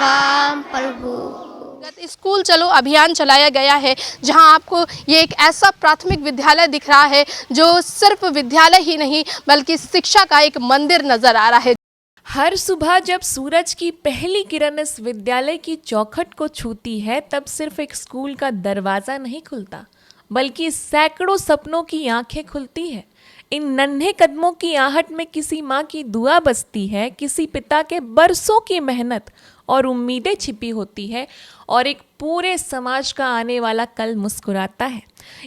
काम प्रभु। स्कूल चलो अभियान चलाया गया है, जहां आपको ये एक ऐसा प्राथमिक विद्यालय दिख रहा है जो सिर्फ विद्यालय ही नहीं बल्कि शिक्षा का एक मंदिर नजर आ रहा है। हर सुबह जब सूरज की पहली किरण इस विद्यालय की चौखट को छूती है, तब सिर्फ एक स्कूल का दरवाज़ा नहीं खुलता, बल्कि सैकड़ों सपनों की आंखें खुलती है। इन नन्हे कदमों की आहट में किसी माँ की दुआ बसती है, किसी पिता के बरसों की मेहनत और उम्मीदें छिपी होती है, और एक पूरे समाज का आने वाला कल मुस्कुराता है।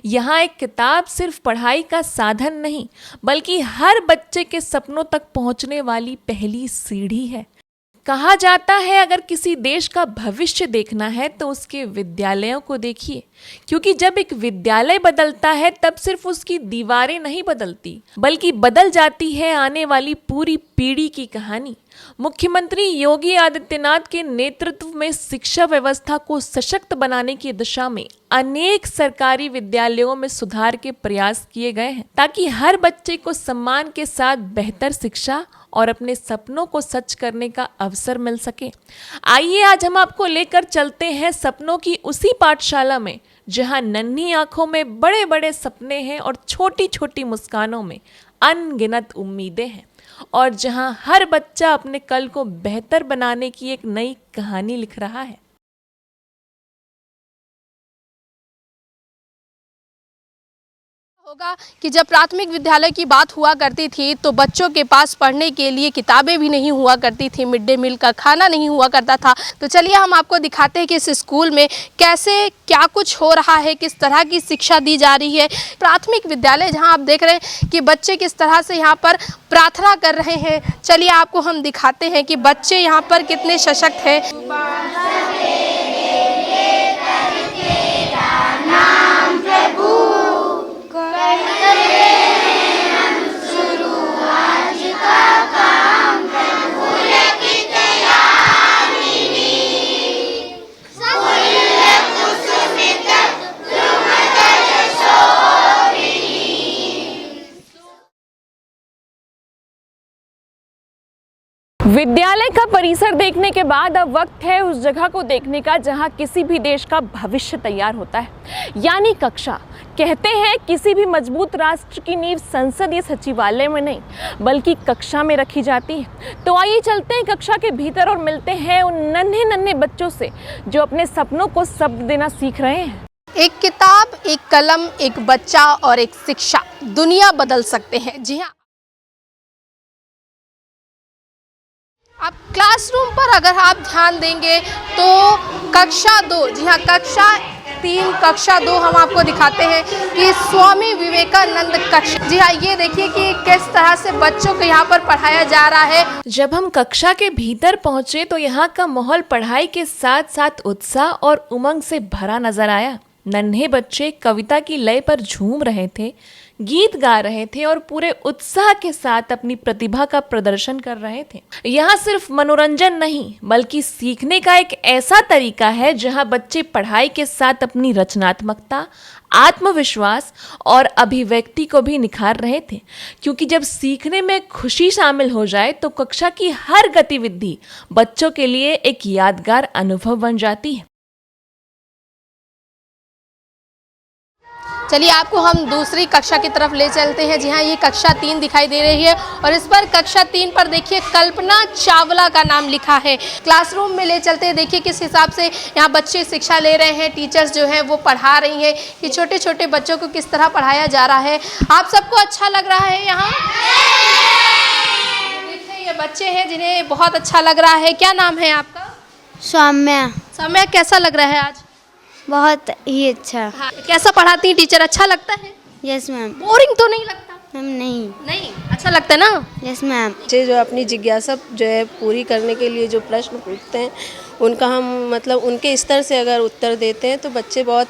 यहाँ एक किताब सिर्फ पढ़ाई का साधन नहीं, बल्कि हर बच्चे के सपनों तक पहुँचने वाली पहली सीढ़ी है। कहा जाता है अगर किसी देश का भविष्य देखना है तो उसके विद्यालयों को देखिए, क्योंकि जब एक विद्यालय बदलता है तब सिर्फ उसकी दीवारें नहीं बदलती, बल्कि बदल जाती है आने वाली पूरी पीढ़ी की कहानी। मुख्यमंत्री योगी आदित्यनाथ के नेतृत्व में शिक्षा व्यवस्था को सशक्त बनाने की दिशा में अनेक सरकारी विद्यालयों में सुधार के प्रयास किए गए हैं, ताकि हर बच्चे को सम्मान के साथ बेहतर शिक्षा और अपने सपनों को सच करने का अवसर मिल सके। आइए आज हम आपको लेकर चलते हैं सपनों की उसी पाठशाला में, जहां नन्ही आंखों में बड़े बड़े सपने हैं और छोटी छोटी मुस्कानों में अनगिनत उम्मीदें हैं, और जहां हर बच्चा अपने कल को बेहतर बनाने की एक नई कहानी लिख रहा है। होगा कि जब प्राथमिक विद्यालय की बात हुआ करती थी तो बच्चों के पास पढ़ने के लिए किताबें भी नहीं हुआ करती थी, मिड डे मील का खाना नहीं हुआ करता था। तो चलिए हम आपको दिखाते हैं कि इस स्कूल में कैसे क्या कुछ हो रहा है, किस तरह की शिक्षा दी जा रही है। प्राथमिक विद्यालय जहां आप देख रहे हैं कि बच्चे किस तरह से यहाँ पर प्रार्थना कर रहे हैं। चलिए आपको हम दिखाते हैं कि बच्चे यहाँ पर कितने सशक्त हैं। विद्यालय का परिसर देखने के बाद अब वक्त है उस जगह को देखने का जहां किसी भी देश का भविष्य तैयार होता है, यानी कक्षा। कहते हैं किसी भी मजबूत राष्ट्र की नींव संसदीय सचिवालय में नहीं बल्कि कक्षा में रखी जाती है। तो आइए चलते हैं कक्षा के भीतर और मिलते हैं उन नन्हे नन्हे बच्चों से जो अपने सपनों को शब्द देना सीख रहे हैं। एक किताब, एक कलम, एक बच्चा और एक शिक्षा दुनिया बदल सकते हैं। जी हाँ, अब क्लासरूम पर अगर आप ध्यान देंगे तो कक्षा 2, जी हाँ कक्षा 3, कक्षा 2 हम आपको दिखाते हैं कि स्वामी विवेकानंद कक्षा। जी हाँ, ये देखिए कि किस तरह से बच्चों को यहाँ पर पढ़ाया जा रहा है। जब हम कक्षा के भीतर पहुंचे तो यहाँ का माहौल पढ़ाई के साथ साथ उत्साह और उमंग से भरा नजर आया। नन्हे बच्चे कविता की लय पर झूम रहे थे, गीत गा रहे थे और पूरे उत्साह के साथ अपनी प्रतिभा का प्रदर्शन कर रहे थे। यहाँ सिर्फ मनोरंजन नहीं बल्कि सीखने का एक ऐसा तरीका है जहाँ बच्चे पढ़ाई के साथ अपनी रचनात्मकता, आत्मविश्वास और अभिव्यक्ति को भी निखार रहे थे, क्योंकि जब सीखने में खुशी शामिल हो जाए तो कक्षा की हर गतिविधि बच्चों के लिए एक यादगार अनुभव बन जाती है। चलिए आपको हम दूसरी कक्षा की तरफ ले चलते हैं। जी हाँ, ये कक्षा 3 दिखाई दे रही है और इस पर कक्षा 3 पर देखिए कल्पना चावला का नाम लिखा है। क्लासरूम में ले चलते हैं, देखिए किस हिसाब से यहाँ बच्चे शिक्षा ले रहे हैं, टीचर्स जो हैं वो पढ़ा रही हैं कि छोटे छोटे बच्चों को किस तरह पढ़ाया जा रहा है। आप सबको अच्छा लग रहा है यहाँ? देखिए ये बच्चे हैं जिन्हें बहुत अच्छा लग रहा है। क्या नाम है आपका? सौम्या। सौम्या, कैसा लग रहा है आज? बहुत ही अच्छा। हाँ, कैसा पढ़ाती है टीचर? अच्छा लगता है? Yes ma'am. बोरिंग तो नहीं लगता? मैम नहीं। नहीं, अच्छा लगता है ना? Yes ma'am. बच्चे जो अपनी जिज्ञासा जो है पूरी करने के लिए जो प्रश्न पूछते हैं उनका हम मतलब उनके स्तर से अगर उत्तर देते हैं तो बच्चे बहुत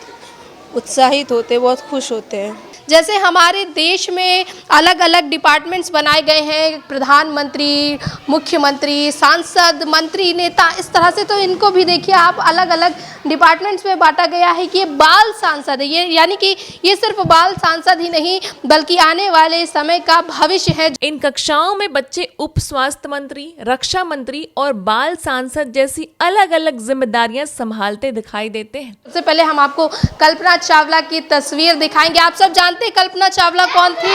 उत्साहित होते हैं, बहुत खुश होते हैं। जैसे हमारे देश में अलग अलग डिपार्टमेंट्स बनाए गए हैं, प्रधानमंत्री, मुख्यमंत्री, सांसद, मंत्री, नेता, इस तरह से, तो इनको भी देखिए आप अलग अलग डिपार्टमेंट्स में बांटा गया है कि ये बाल सांसद है। ये यानी कि ये सिर्फ बाल सांसद ही नहीं बल्कि आने वाले समय का भविष्य है। इन कक्षाओं में बच्चे उप स्वास्थ्य मंत्री, रक्षा मंत्री और बाल सांसद जैसी अलग अलग जिम्मेदारियां संभालते दिखाई देते हैं। सबसे पहले हम आपको कल्पना चावला की तस्वीर दिखाएंगे। आप सब जानते हैं कल्पना चावला कौन थी?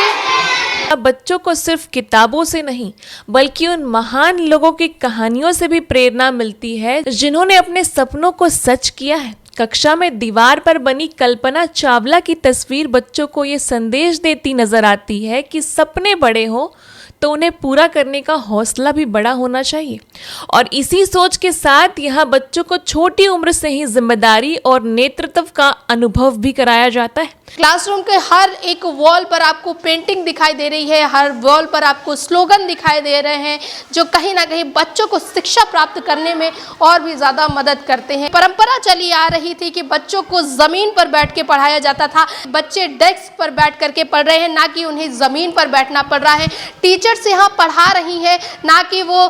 अब बच्चों को सिर्फ किताबों से नहीं बल्कि उन महान लोगों की कहानियों से भी प्रेरणा मिलती है जिन्होंने अपने सपनों को सच किया है। कक्षा में दीवार पर बनी कल्पना चावला की तस्वीर बच्चों को ये संदेश देती नजर आती है कि सपने बड़े हो तो उन्हें पूरा करने का हौसला भी बड़ा होना चाहिए। और इसी सोच के साथ यहाँ बच्चों को छोटी उम्र से ही जिम्मेदारी और नेतृत्व का अनुभव भी कराया जाता है। क्लासरूम के हर एक वॉल पर आपको पेंटिंग दिखाई दे रही है, हर वॉल पर आपको स्लोगन दिखाई दे रहे हैं जो कहीं ना कहीं बच्चों को शिक्षा प्राप्त करने में और भी ज़्यादा मदद करते हैं। परंपरा चली आ रही थी कि बच्चों को ज़मीन पर बैठ के पढ़ाया जाता था। बच्चे डेस्क पर बैठ करके पढ़ रहे हैं, ना कि उन्हें ज़मीन पर बैठना पड़ रहा है। टीचर्स यहाँ पढ़ा रही है, ना कि वो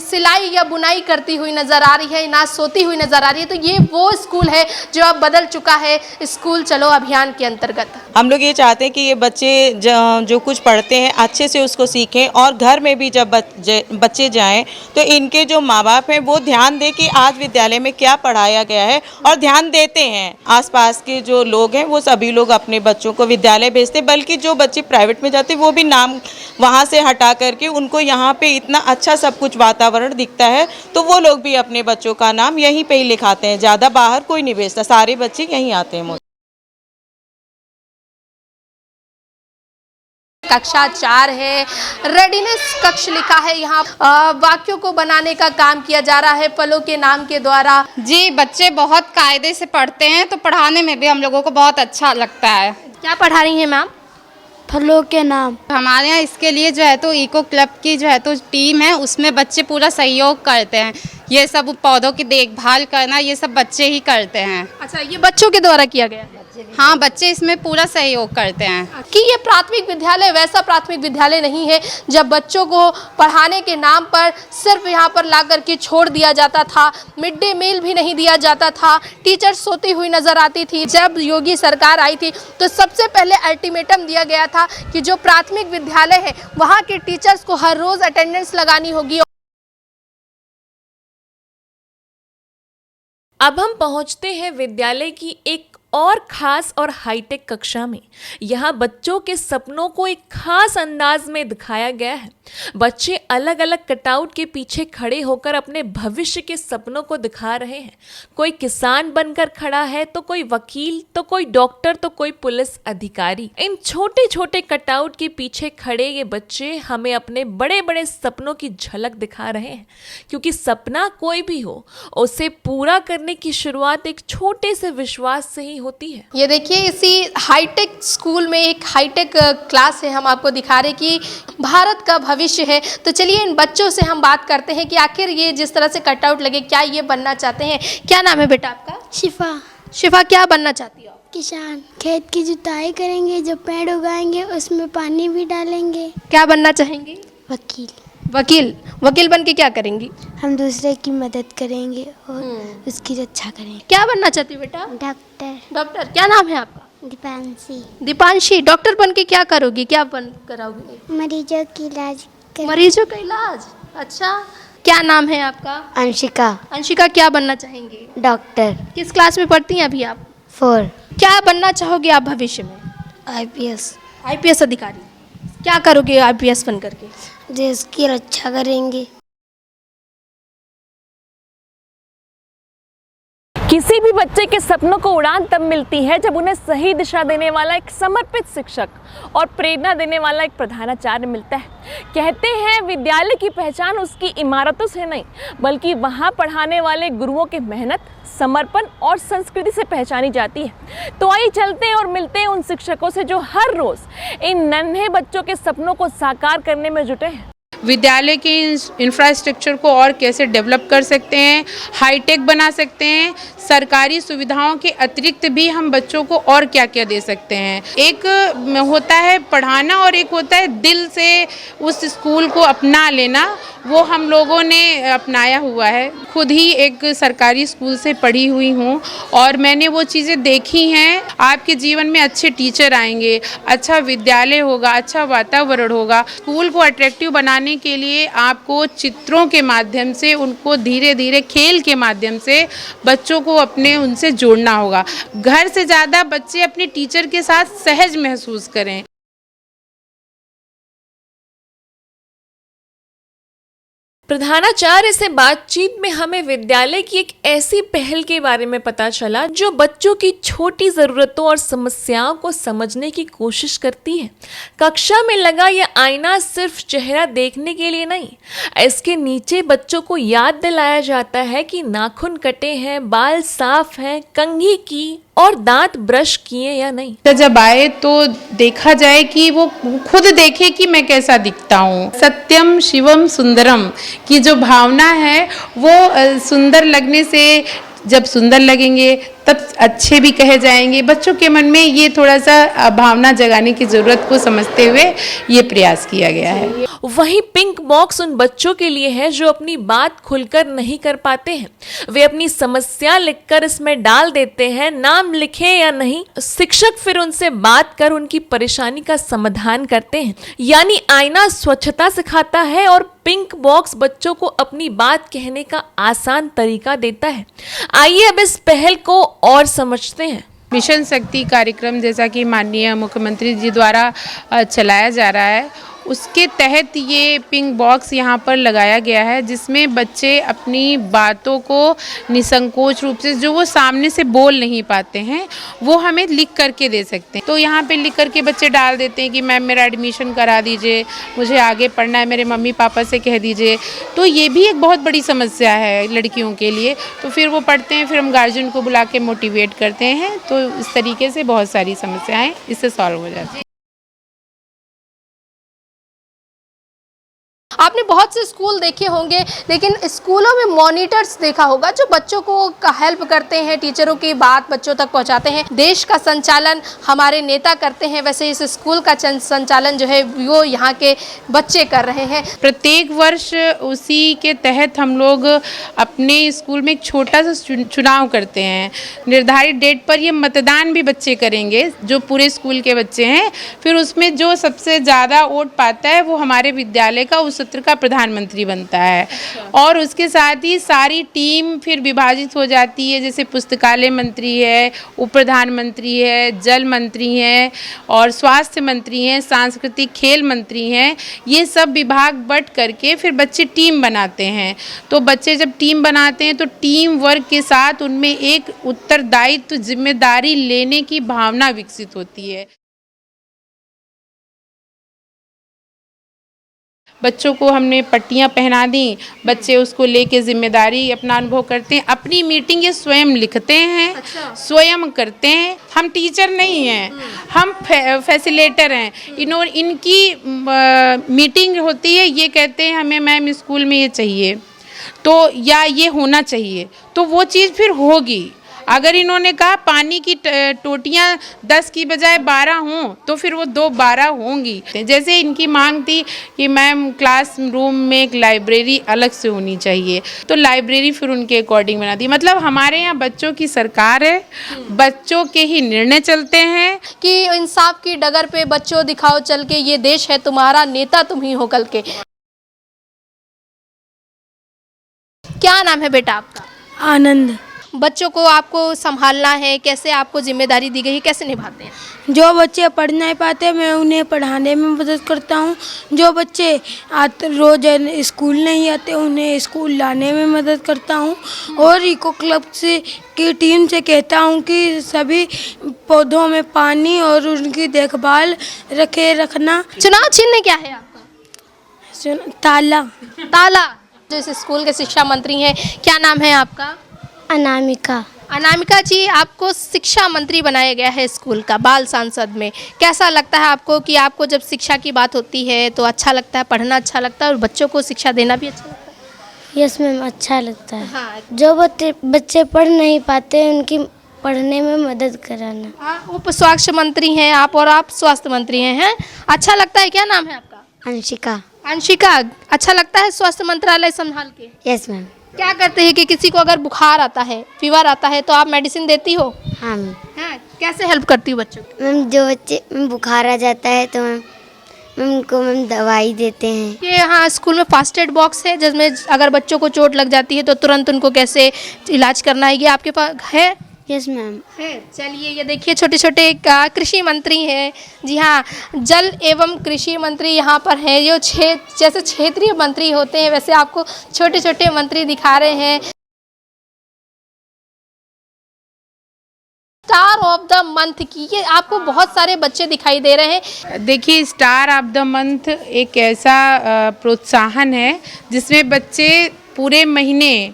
सिलाई या बुनाई करती हुई नज़र आ रही है, ना सोती हुई नज़र आ रही है। तो ये वो स्कूल है जो अब बदल चुका है स्कूल चलो अभियान के अंतर्गत। हम लोग ये चाहते हैं कि ये बच्चे जो कुछ पढ़ते हैं अच्छे से उसको सीखें और घर में भी जब बच्चे जाएं तो इनके जो माँ बाप हैं वो ध्यान दें कि आज विद्यालय में क्या पढ़ाया गया है और ध्यान देते हैं। आसपास के जो लोग हैं वो सभी लोग अपने बच्चों को विद्यालय भेजते, बल्कि जो बच्चे प्राइवेट में जाते वो भी नाम वहाँ से हटा करके उनको यहाँ पे इतना अच्छा सब कुछ वातावरण दिखता है तो वो लोग भी अपने बच्चों का नाम यहीं पे ही लिखाते हैं। ज़्यादा बाहर कोई नहीं भेजता, सारे बच्चे यहीं आते हैं। कक्षा 4 है, रेडीनेस कक्ष लिखा है यहाँ। वाक्यों को बनाने का काम किया जा रहा है फलों के नाम के द्वारा। जी, बच्चे बहुत कायदे से पढ़ते हैं तो पढ़ाने में भी हम लोगों को बहुत अच्छा लगता है। क्या पढ़ा रही हैं मैम? फलों के नाम। हमारे यहाँ इसके लिए जो है तो इको क्लब की जो है तो टीम है, उसमें बच्चे पूरा सहयोग करते हैं। ये सब पौधों की देखभाल करना ये सब बच्चे ही करते हैं। अच्छा, ये बच्चों के द्वारा किया गया है? हाँ, बच्चे इसमें पूरा सहयोग करते हैं। कि ये प्राथमिक विद्यालय वैसा प्राथमिक विद्यालय नहीं है जब बच्चों को पढ़ाने के नाम पर सिर्फ यहाँ पर ला कर के छोड़ दिया जाता था। मिड डे मील भी नहीं दिया जाता था, टीचर सोती हुई नजर आती थी। जब योगी सरकार आई थी तो सबसे पहले अल्टीमेटम दिया गया था कि जो प्राथमिक विद्यालय है वहाँ के टीचर्स को हर रोज अटेंडेंस लगानी होगी। अब हम पहुंचते हैं विद्यालय की एक और खास और हाईटेक कक्षा में। यहाँ बच्चों के सपनों को एक खास अंदाज में दिखाया गया है। बच्चे अलग अलग कटआउट के पीछे खड़े होकर अपने भविष्य के सपनों को दिखा रहे हैं। कोई किसान बनकर खड़ा है तो कोई वकील, तो कोई डॉक्टर, तो कोई पुलिस अधिकारी। इन छोटे छोटे कटआउट के पीछे खड़े ये बच्चे हमें अपने बड़े बड़े सपनों की झलक दिखा रहे हैं, क्योंकि सपना कोई भी हो उसे पूरा करने की शुरुआत एक छोटे से विश्वास से ही होती है। ये देखिए, इसी हाईटेक स्कूल में एक हाईटेक क्लास है, हम आपको दिखा रहे कि भारत का भविष्य है। तो चलिए इन बच्चों से हम बात करते हैं कि आखिर ये जिस तरह से कटआउट लगे क्या ये बनना चाहते हैं। क्या नाम है बेटा आपका? शिफा। शिफा, क्या बनना चाहती हो? किसान। खेत की जुताई करेंगे, जो पेड़ उगाएंगे उसमें पानी भी डालेंगे। क्या बनना चाहेंगी? वकील। वकील। वकील बन के क्या करेंगी? हम दूसरे की मदद करेंगे और उसकी रक्षा करेंगे। क्या बनना चाहती हो बेटा? डॉक्टर। डॉक्टर। क्या नाम है आपका? दीपांशी। दीपांशी, डॉक्टर बन के क्या करोगी? क्या बन कराओगी? मरीजों की इलाज मरीजों का इलाज। अच्छा, क्या नाम है आपका? अंशिका। अंशिका, क्या बनना चाहेंगी? डॉक्टर। किस क्लास में पढ़ती हैं अभी आप? 4। क्या बनना चाहोगे आप भविष्य में? IPS। IPS अधिकारी। क्या करोगे IPS बन करके? देश की रक्षा करेंगे। किसी भी बच्चे के सपनों को उड़ान तब मिलती है जब उन्हें सही दिशा देने वाला एक समर्पित शिक्षक और प्रेरणा देने वाला एक प्रधानाचार्य मिलता है। कहते हैं विद्यालय की पहचान उसकी इमारतों से नहीं बल्कि वहाँ पढ़ाने वाले गुरुओं के मेहनत, समर्पण और संस्कृति से पहचानी जाती है। तो आइए चलते हैं और मिलते हैं उन शिक्षकों से जो हर रोज़ इन नन्हे बच्चों के सपनों को साकार करने में जुटे हैं। विद्यालय के इंफ्रास्ट्रक्चर को और कैसे डेवलप कर सकते हैं, हाईटेक बना सकते हैं, सरकारी सुविधाओं के अतिरिक्त भी हम बच्चों को और क्या क्या दे सकते हैं। एक होता है पढ़ाना और एक होता है दिल से उस स्कूल को अपना लेना, वो हम लोगों ने अपनाया हुआ है। खुद ही एक सरकारी स्कूल से पढ़ी हुई हूँ और मैंने वो चीज़ें देखी हैं। आपके जीवन में अच्छे टीचर आएंगे, अच्छा विद्यालय होगा, अच्छा वातावरण होगा। स्कूल को अट्रैक्टिव बनाने के लिए आपको चित्रों के माध्यम से, उनको धीरे धीरे खेल के माध्यम से बच्चों को अपने उनसे जोड़ना होगा। घर से ज़्यादा बच्चे अपने टीचर के साथ सहज महसूस करें। प्रधानाचार्य से बातचीत में हमें विद्यालय की एक ऐसी पहल के बारे में पता चला जो बच्चों की छोटी ज़रूरतों और समस्याओं को समझने की कोशिश करती है। कक्षा में लगा यह आईना सिर्फ चेहरा देखने के लिए नहीं, इसके नीचे बच्चों को याद दिलाया जाता है कि नाखून कटे हैं, बाल साफ हैं, कंघी की और दांत ब्रश किए या नहीं। तो जब आए तो देखा जाए कि वो खुद देखे कि मैं कैसा दिखता हूँ। सत्यम शिवम सुंदरम की जो भावना है वो सुंदर लगने से, जब सुंदर लगेंगे तब अच्छे भी कहे जाएंगे। बच्चों के मन में ये थोड़ा सा भावना जगाने की ज़रूरत को समझते हुए ये प्रयास किया गया है। वहीं पिंक बॉक्स उन बच्चों के लिए है जो अपनी बात खुलकर नहीं कर पाते हैं। वे अपनी समस्या लिखकर इसमें डाल देते हैं, नाम लिखे या नहीं। शिक्षक फिर उनसे बात कर उनकी परेशानी का समाधान करते हैं। यानी आईना स्वच्छता सिखाता है और पिंक बॉक्स बच्चों को अपनी बात कहने का आसान तरीका देता है। आइए अब इस पहल को और समझते हैं। मिशन शक्ति कार्यक्रम जैसा कि माननीय मुख्यमंत्री जी द्वारा चलाया जा रहा है, उसके तहत ये पिंक बॉक्स यहाँ पर लगाया गया है, जिसमें बच्चे अपनी बातों को निसंकोच रूप से, जो वो सामने से बोल नहीं पाते हैं, वो हमें लिख करके दे सकते हैं। तो यहाँ पे लिख करके बच्चे डाल देते हैं कि मैम मेरा एडमिशन करा दीजिए, मुझे आगे पढ़ना है, मेरे मम्मी पापा से कह दीजिए। तो ये भी एक बहुत बड़ी समस्या है लड़कियों के लिए। तो फिर वो पढ़ते हैं, फिर हम गार्जियन को बुला के मोटिवेट करते हैं। तो इस तरीके से बहुत सारी समस्याएँ इससे सॉल्व हो जाती हैं। आपने बहुत से स्कूल देखे होंगे, लेकिन स्कूलों में मॉनिटर्स देखा होगा जो बच्चों को हेल्प करते हैं, टीचरों की बात बच्चों तक पहुंचाते हैं। देश का संचालन हमारे नेता करते हैं, वैसे इस स्कूल का संचालन जो है वो यहाँ के बच्चे कर रहे हैं। प्रत्येक वर्ष उसी के तहत हम लोग अपने स्कूल में एक छोटा सा चुनाव करते हैं। निर्धारित डेट पर ये मतदान भी बच्चे करेंगे, जो पूरे स्कूल के बच्चे हैं। फिर उसमें जो सबसे ज़्यादा वोट पाता है वो हमारे विद्यालय का उस सत्र का प्रधानमंत्री बनता है। और उसके साथ ही सारी टीम फिर विभाजित हो जाती है, जैसे पुस्तकालय मंत्री है, उप प्रधानमंत्री है, जल मंत्री हैं और स्वास्थ्य मंत्री हैं, सांस्कृतिक खेल मंत्री हैं। ये सब विभाग बट करके फिर बच्चे टीम बनाते हैं। तो बच्चे जब टीम बनाते हैं तो टीम वर्क के साथ उनमें एक उत्तरदायित्व, जिम्मेदारी लेने की भावना विकसित होती है। बच्चों को हमने पट्टियाँ पहना दी, बच्चे उसको लेके जिम्मेदारी अपना अनुभव करते हैं। अपनी मीटिंग ये स्वयं लिखते हैं, स्वयं करते हैं। हम टीचर नहीं हैं, हम फैसिलेटर हैं। इनकी मीटिंग होती है, ये कहते हैं हमें मैम स्कूल में ये चाहिए तो, या ये होना चाहिए, तो वो चीज़ फिर होगी। अगर इन्होंने कहा पानी की टोटियाँ 10 की बजाय 12 हों तो फिर वो 12 होंगी। जैसे इनकी मांग थी कि मैम क्लास रूम में एक लाइब्रेरी अलग से होनी चाहिए, तो लाइब्रेरी फिर उनके अकॉर्डिंग बना दी। मतलब हमारे यहाँ बच्चों की सरकार है, बच्चों के ही निर्णय चलते हैं। कि इंसाफ की डगर पे बच्चों दिखाओ चल के, ये देश है तुम्हारा, नेता तुम ही हो कल के। क्या नाम है बेटा आपका? आनंद। बच्चों को आपको संभालना है, कैसे आपको जिम्मेदारी दी गई है, कैसे निभाते हैं? जो बच्चे पढ़ नहीं पाते मैं उन्हें पढ़ाने में मदद करता हूँ। जो बच्चे रोज स्कूल नहीं आते उन्हें स्कूल लाने में मदद करता हूँ। और इको क्लब से की टीम से कहता हूँ कि सभी पौधों में पानी और उनकी देखभाल रखना। चुनाव चिन्ह क्या है आपका? ताला। ताला। जो इस स्कूल के शिक्षा मंत्री हैं, क्या नाम है आपका? अनामिका। अनामिका जी, आपको शिक्षा मंत्री बनाया गया है स्कूल का, बाल सांसद में। कैसा लगता है आपको कि आपको जब शिक्षा की बात होती है तो अच्छा लगता है, पढ़ना अच्छा लगता है और बच्चों को शिक्षा देना भी अच्छा लगता है? यस मैम, अच्छा लगता है। हाँ। जो बच्चे पढ़ नहीं पाते उनकी पढ़ने में मदद कराना। उप स्वास्थ्य मंत्री हैं आप और आप स्वास्थ्य मंत्री हैं? अच्छा लगता है। क्या नाम है आपका? अंशिका। अंशिका, अच्छा लगता है स्वास्थ्य मंत्रालय संभाल के? Yes ma'am. क्या करते हैं कि किसी को अगर बुखार आता है, फीवर आता है, तो आप मेडिसिन देती हो? हाँ मैम। हाँ, कैसे हेल्प करती हो बच्चों की? मैम जो बच्चे बुखार आ जाता है तो मैम उनको दवाई देते हैं। ये यहाँ स्कूल में फर्स्ट एड बॉक्स है जिसमें अगर बच्चों को चोट लग जाती है तो तुरंत उनको कैसे इलाज करना है, ये आपके पास है? Yes ma'am. है। चलिए, ये देखिए छोटे छोटे कृषि मंत्री हैं। जी हाँ, जल एवं कृषि मंत्री यहाँ पर हैं। जो जैसे क्षेत्रीय मंत्री होते हैं वैसे आपको छोटे छोटे मंत्री दिखा रहे हैं। स्टार ऑफ द मंथ की ये आपको बहुत सारे बच्चे दिखाई दे रहे हैं। देखिए, स्टार ऑफ द मंथ एक ऐसा प्रोत्साहन है जिसमें बच्चे पूरे महीने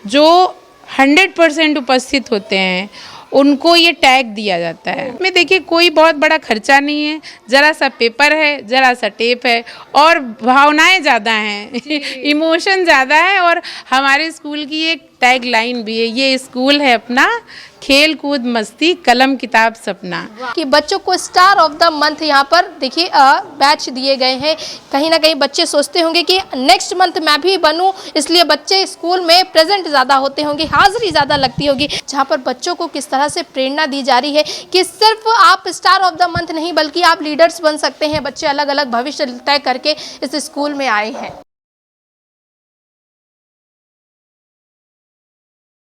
जो 100% उपस्थित होते हैं उनको ये टैग दिया जाता है। में देखिए, कोई बहुत बड़ा खर्चा नहीं है, ज़रा सा पेपर है, ज़रा सा टेप है और भावनाएं ज़्यादा हैं, इमोशन ज़्यादा है। और हमारे स्कूल की एक टैग लाइन भी है, ये स्कूल है अपना, खेल कूद मस्ती कलम किताब सपना। कि बच्चों को स्टार ऑफ द मंथ यहाँ पर देखिए बैच दिए गए हैं। कहीं ना कहीं बच्चे सोचते होंगे कि नेक्स्ट मंथ मैं भी बनूं, इसलिए बच्चे स्कूल में प्रेजेंट ज़्यादा होते होंगे, हाजिरी ज़्यादा लगती होगी। जहाँ पर बच्चों को किस तरह से प्रेरणा दी जा रही है कि सिर्फ आप स्टार ऑफ द मंथ नहीं बल्कि आप लीडर्स बन सकते हैं। बच्चे अलग अलग भविष्य तय करके इस स्कूल में आए हैं।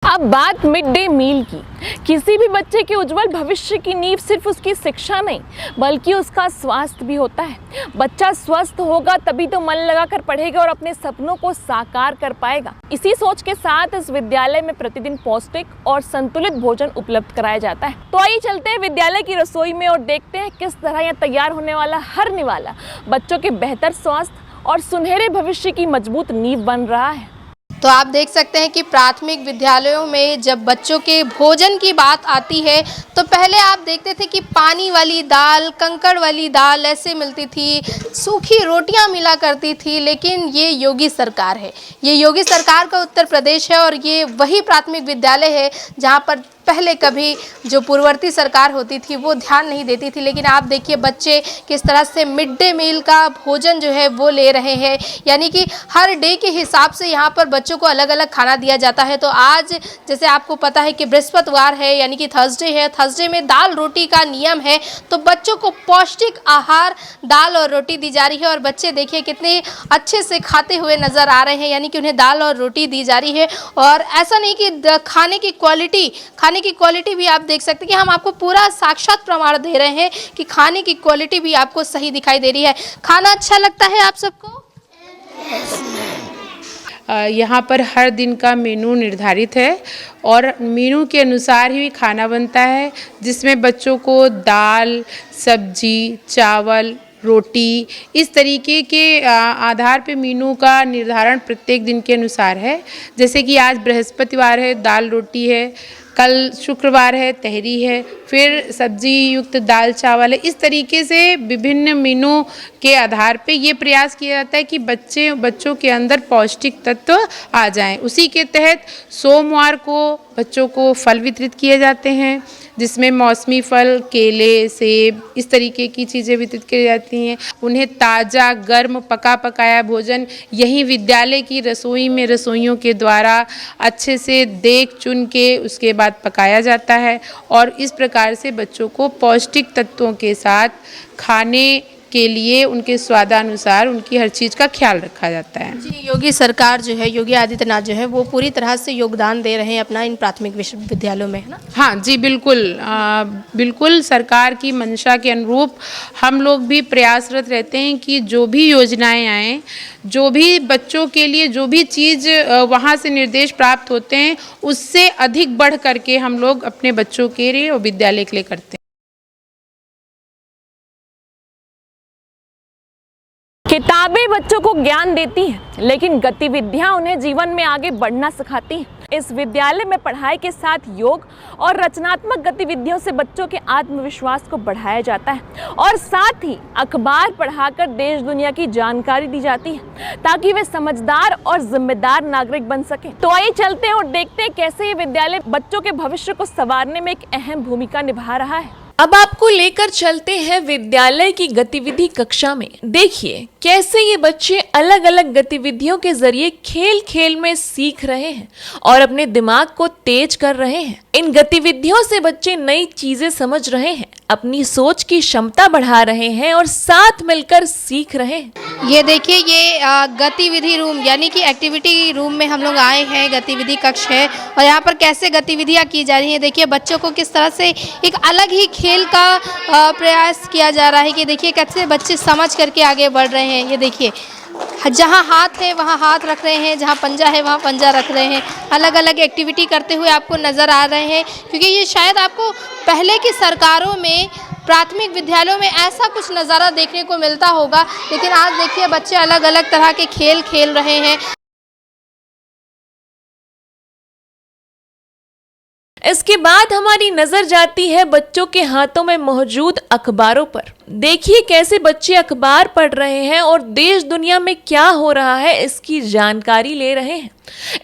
अब बात मिड डे मील की। किसी भी बच्चे के उज्जवल भविष्य की नींव सिर्फ उसकी शिक्षा नहीं बल्कि उसका स्वास्थ्य भी होता है। बच्चा स्वस्थ होगा तभी तो मन लगाकर पढ़ेगा और अपने सपनों को साकार कर पाएगा। इसी सोच के साथ इस विद्यालय में प्रतिदिन पौष्टिक और संतुलित भोजन उपलब्ध कराया जाता है। तो आइए चलते हैं विद्यालय की रसोई में और देखते हैं किस तरह यहाँ तैयार होने वाला हर निवाला बच्चों के बेहतर स्वास्थ्य और सुनहरे भविष्य की मजबूत नींव बन रहा है। तो आप देख सकते हैं कि प्राथमिक विद्यालयों में जब बच्चों के भोजन की बात आती है तो पहले आप देखते थे कि पानी वाली दाल, कंकड़ वाली दाल ऐसे मिलती थी, सूखी रोटियां मिला करती थी। लेकिन ये योगी सरकार है, ये योगी सरकार का उत्तर प्रदेश है और ये वही प्राथमिक विद्यालय है जहां पर पहले कभी जो पूर्ववर्ती सरकार होती थी वो ध्यान नहीं देती थी। लेकिन आप देखिए बच्चे किस तरह से मिड डे मील का भोजन जो है वो ले रहे हैं, यानी कि हर डे के हिसाब से यहाँ पर बच्चों को अलग अलग खाना दिया जाता है। तो आज जैसे आपको पता है कि बृहस्पतिवार है यानी कि थर्सडे है, थर्सडे में दाल रोटी का नियम है, तो बच्चों को पौष्टिक आहार दाल और रोटी दी जा रही है। और बच्चे देखिए कितने अच्छे से खाते हुए नज़र आ रहे हैं, यानी कि उन्हें दाल और रोटी दी जा रही है। और ऐसा नहीं कि खाने की क्वालिटी भी आप देख सकते हैं कि हम आपको पूरा साक्षात प्रमाण दे रहे हैं कि खाने की क्वालिटी भी आपको सही दिखाई दे रही है। खाना अच्छा लगता है आप सबको? यहाँ पर हर दिन का मेनू निर्धारित है और मेनू के अनुसार ही खाना बनता है, जिसमें बच्चों को दाल, सब्जी, चावल, रोटी इस तरीके के आधार पे मेनू का निर्धारण प्रत्येक दिन के अनुसार है। जैसे कि आज बृहस्पतिवार है, दाल रोटी है, कल शुक्रवार है, तहरी है, फिर सब्जी युक्त दाल चावल है। इस तरीके से विभिन्न मेनू के आधार पे ये प्रयास किया जाता है कि बच्चों के अंदर पौष्टिक तत्व आ जाएं। उसी के तहत सोमवार को बच्चों को फल वितरित किए जाते हैं, जिसमें मौसमी फल, केले, सेब इस तरीके की चीज़ें वितरित की जाती हैं। उन्हें ताज़ा गर्म पका पकाया भोजन यहीं विद्यालय की रसोई में रसोइयों के द्वारा अच्छे से देख चुन के उसके बाद पकाया जाता है और इस प्रकार से बच्चों को पौष्टिक तत्वों के साथ खाने के लिए उनके स्वादानुसार उनकी हर चीज़ का ख्याल रखा जाता है। जी, योगी सरकार जो है, योगी आदित्यनाथ जो है वो पूरी तरह से योगदान दे रहे हैं अपना इन प्राथमिक विश्वविद्यालयों में, है ना? हाँ जी, बिल्कुल बिल्कुल सरकार की मंशा के अनुरूप हम लोग भी प्रयासरत रहते हैं कि जो भी योजनाएं आएँ, जो भी बच्चों के लिए जो भी चीज़ वहाँ से निर्देश प्राप्त होते हैं उससे अधिक बढ़ करके हम लोग अपने बच्चों के लिए और विद्यालय के लिए करते हैं। किताबें बच्चों को ज्ञान देती हैं, लेकिन गतिविधियां उन्हें जीवन में आगे बढ़ना सिखाती हैं। इस विद्यालय में पढ़ाई के साथ योग और रचनात्मक गतिविधियों से बच्चों के आत्मविश्वास को बढ़ाया जाता है और साथ ही अखबार पढ़ाकर देश दुनिया की जानकारी दी जाती है ताकि वे समझदार और जिम्मेदार नागरिक बन सकें। तो आइए चलते हैं और देखते हैं कैसे ये विद्यालय बच्चों के भविष्य को संवारने में एक अहम भूमिका निभा रहा है। अब आपको लेकर चलते हैं विद्यालय की गतिविधि कक्षा में। देखिए कैसे ये बच्चे अलग अलग गतिविधियों के जरिए खेल खेल में सीख रहे हैं और अपने दिमाग को तेज कर रहे हैं। इन गतिविधियों से बच्चे नई चीजें समझ रहे हैं, अपनी सोच की क्षमता बढ़ा रहे हैं और साथ मिलकर सीख रहे हैं। ये देखिए, ये गतिविधि रूम यानी कि एक्टिविटी रूम में हम लोग आए हैं। गतिविधि कक्ष है और यहाँ पर कैसे गतिविधियाँ की जा रही हैं। देखिए बच्चों को किस तरह से एक अलग ही खेल का प्रयास किया जा रहा है कि देखिए कैसे बच्चे समझ करके आगे बढ़ रहे हैं। ये देखिए, जहाँ हाथ है वहाँ हाथ रख रहे हैं, जहाँ पंजा है वहाँ पंजा रख रहे हैं। अलग अलग एक्टिविटी करते हुए आपको नज़र आ रहे हैं, क्योंकि ये शायद आपको पहले की सरकारों में प्राथमिक विद्यालयों में ऐसा कुछ नज़ारा देखने को मिलता होगा, लेकिन आज देखिए बच्चे अलग अलग तरह के खेल खेल रहे हैं। इसके बाद हमारी नजर जाती है बच्चों के हाथों में मौजूद अखबारों पर। देखिए कैसे बच्चे अखबार पढ़ रहे हैं और देश दुनिया में क्या हो रहा है इसकी जानकारी ले रहे हैं।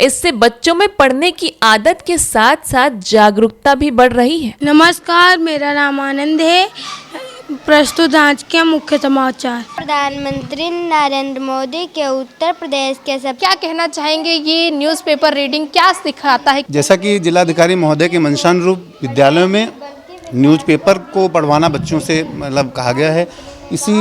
इससे बच्चों में पढ़ने की आदत के साथ साथ जागरूकता भी बढ़ रही है। नमस्कार, मेरा नाम आनंद है। प्रस्तुत आज के मुख्य समाचार। प्रधानमंत्री नरेंद्र मोदी के उत्तर प्रदेश के सब क्या कहना चाहेंगे, ये न्यूज़पेपर रीडिंग क्या सिखाता है? जैसा कि जिलाधिकारी महोदय के मंशानुरूप विद्यालयों में न्यूज़पेपर को पढ़वाना बच्चों से मतलब कहा गया है। इसी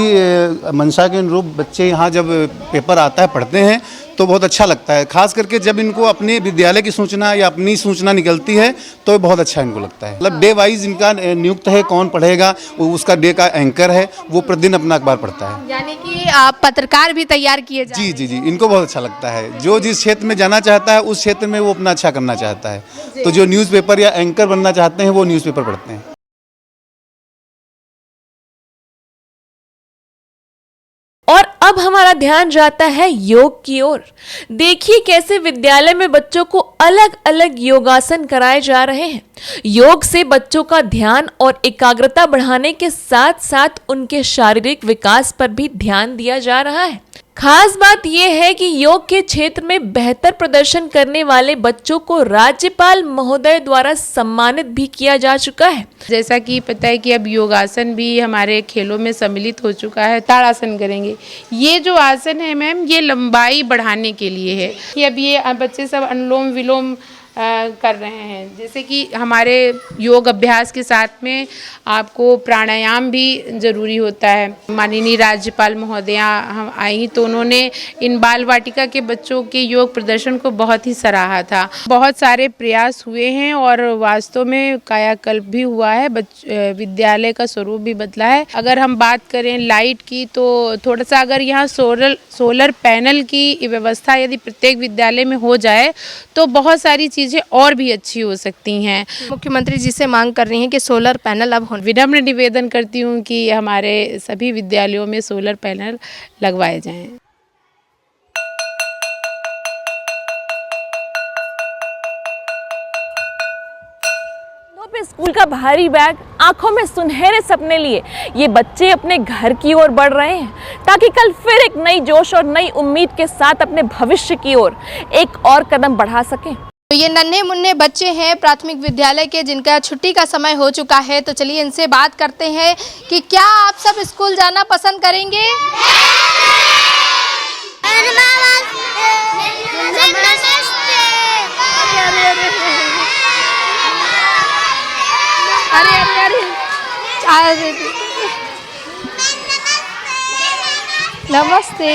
मंशा के अनुरूप बच्चे यहाँ जब पेपर आता है पढ़ते हैं तो बहुत अच्छा लगता है। खास करके जब इनको अपने विद्यालय की सूचना या अपनी सूचना निकलती है तो बहुत अच्छा इनको लगता है। मतलब डे वाइज इनका नियुक्त है, कौन पढ़ेगा वो उसका डे का एंकर है, वो प्रतिदिन अपना अखबार पढ़ता है। यानी कि आप पत्रकार भी तैयार किए जा रहे हैं। जी, इनको बहुत अच्छा लगता है। जो जिस क्षेत्र में जाना चाहता है उस क्षेत्र में वो अपना अच्छा करना चाहता है, तो जो न्यूज़पेपर या एंकर बनना चाहते हैं वो न्यूज़पेपर पढ़ते हैं। और अब हमारा ध्यान जाता है योग की ओर। देखिए कैसे विद्यालय में बच्चों को अलग अलग योगासन कराए जा रहे हैं। योग से बच्चों का ध्यान और एकाग्रता बढ़ाने के साथ साथ उनके शारीरिक विकास पर भी ध्यान दिया जा रहा है। खास बात यह है कि योग के क्षेत्र में बेहतर प्रदर्शन करने वाले बच्चों को राज्यपाल महोदय द्वारा सम्मानित भी किया जा चुका है। जैसा कि पता है कि अब योगासन भी हमारे खेलों में सम्मिलित हो चुका है। ताड़ासन करेंगे। ये जो आसन है मैम, ये लंबाई बढ़ाने के लिए है कि अब ये बच्चे सब अनुलोम विलोम कर रहे हैं। जैसे कि हमारे योग अभ्यास के साथ में आपको प्राणायाम भी ज़रूरी होता है। माननीय राज्यपाल महोदया हम आई तो उन्होंने इन बाल वाटिका के बच्चों के योग प्रदर्शन को बहुत ही सराहा था। बहुत सारे प्रयास हुए हैं और वास्तव में कायाकल्प भी हुआ है। विद्यालय का स्वरूप भी बदला है। अगर हम बात करें लाइट की तो थोड़ा सा अगर यहाँ सोलर पैनल की व्यवस्था यदि प्रत्येक विद्यालय में हो जाए तो बहुत सारी चीज़ें और भी अच्छी हो सकती हैं। मुख्यमंत्री जी से मांग कर रही हैं कि सोलर पैनल अब होने। विनम्र निवेदन करती हूँ कि हमारे सभी विद्यालयों में सोलर पैनल लगवाए जाएं। स्कूल का भारी बैग, आंखों में सुनहरे सपने लिए ये बच्चे अपने घर की ओर बढ़ रहे हैं ताकि कल फिर एक नई जोश और नई उम्मीद के साथ अपने भविष्य की ओर एक और कदम बढ़ा सकें। तो ये नन्हे मुन्ने बच्चे हैं प्राथमिक विद्यालय के, जिनका छुट्टी का समय हो चुका है। तो चलिए इनसे बात करते हैं कि क्या आप सब स्कूल जाना पसंद करेंगे? अरे नमस्ते।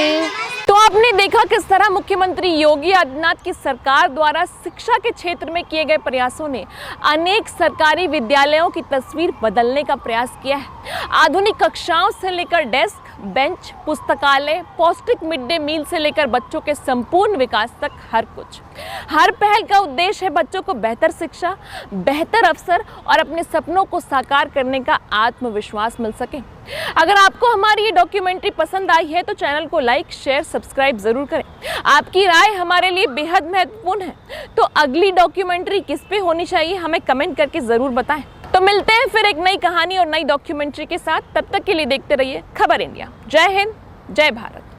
तो आपने देखा किस तरह मुख्यमंत्री योगी आदित्यनाथ की सरकार द्वारा शिक्षा के क्षेत्र में किए गए प्रयासों ने अनेक सरकारी विद्यालयों की तस्वीर बदलने का प्रयास किया है। आधुनिक कक्षाओं से लेकर डेस्क, बेंच, पुस्तकालय, पौष्टिक मिड डे मील से लेकर बच्चों के संपूर्ण विकास तक हर कुछ। हर पहल का उद्देश्य है बच्चों को बेहतर शिक्षा, बेहतर अवसर और अपने सपनों को साकार करने का आत्मविश्वास मिल सके। अगर आपको हमारी ये डॉक्यूमेंट्री पसंद आई है तो चैनल को लाइक, शेयर, सब्सक्राइब जरूर करें। आपकी राय हमारे लिए बेहद महत्वपूर्ण है। तो अगली डॉक्यूमेंट्री किस पे होनी चाहिए हमें कमेंट करके जरूर बताएं। तो मिलते हैं फिर एक नई कहानी और नई डॉक्यूमेंट्री के साथ। तब तक के लिए देखते रहिए खबर इंडिया। जय हिंद, जय भारत।